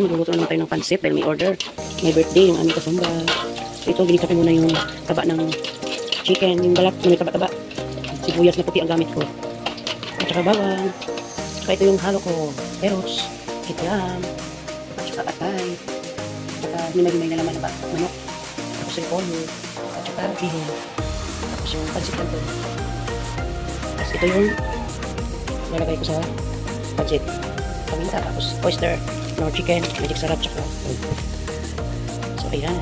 luluto naman tayo ng pansit dahil may order. May birthday yung aming kasumba. So, ito, ginisa ko muna yung taba ng chicken, yung balat na may taba-taba. Sibuyas na puti ang gamit ko. At saka bawang. Saka ito yung halo ko. Eros, kikiam, at saka atay. At saka himay-himay na laman na manok. Tapos yung pollo. At saka bihon. Tapos yung pansit lang to. Tapos ito yung lalagay ko sa budget. Paminta, tapos oyster, no chicken, magic sarap, tsaka so ayan.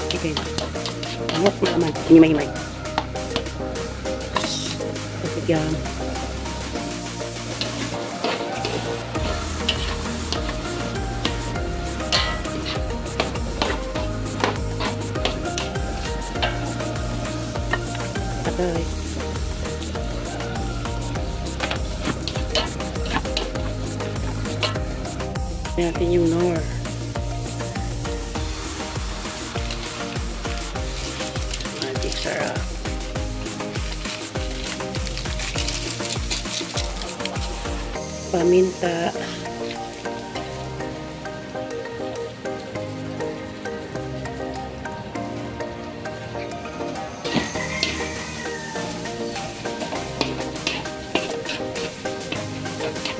Chicken. Amok na naman. Himay-himay. Tapos yan. Patay. Natin yung nor. Sarap. Paminta.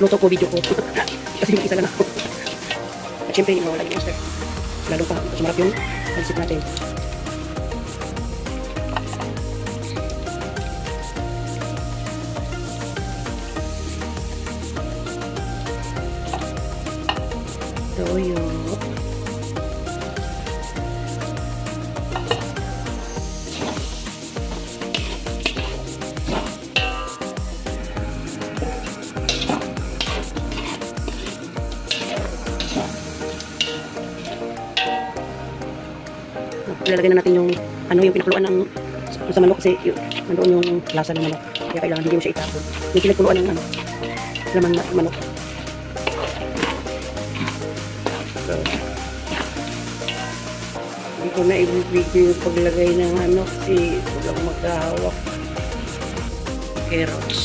Luto ko, video ko. Kasi mag-isa lang ako. At syempre, mawala yung monster. Lalo pa, mas marap yung pansit natin. Toyo. Ilalagay na natin yung yung pinakuluan ng sa manok kasi nandoon yung lasa ng manok. Kaya kailangan hindi mo siya itapon. Yung pinakuluan ng laman ng manok. Hindi ko na ibibigay yung paglagay ng kasi walang magkahawak. Carrots.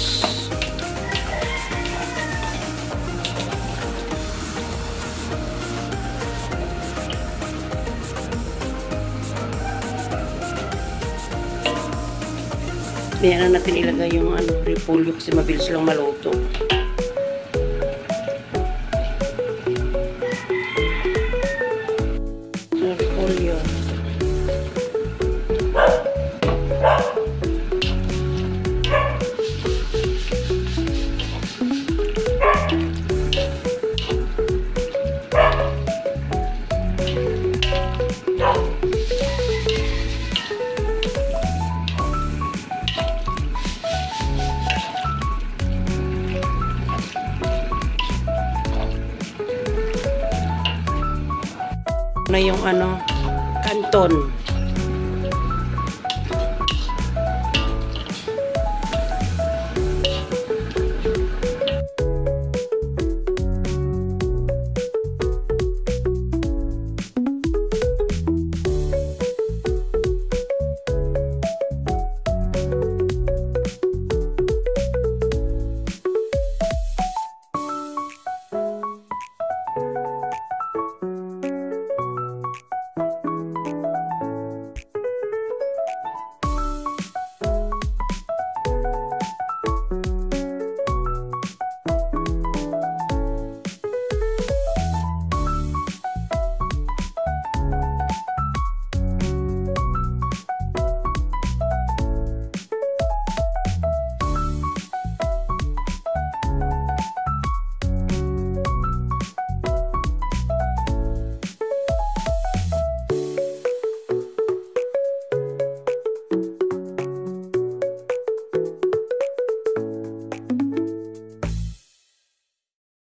Kaya na natin ilagay yung repolyo kasi mabilis lang maluto. Repolyo. Na yung canton.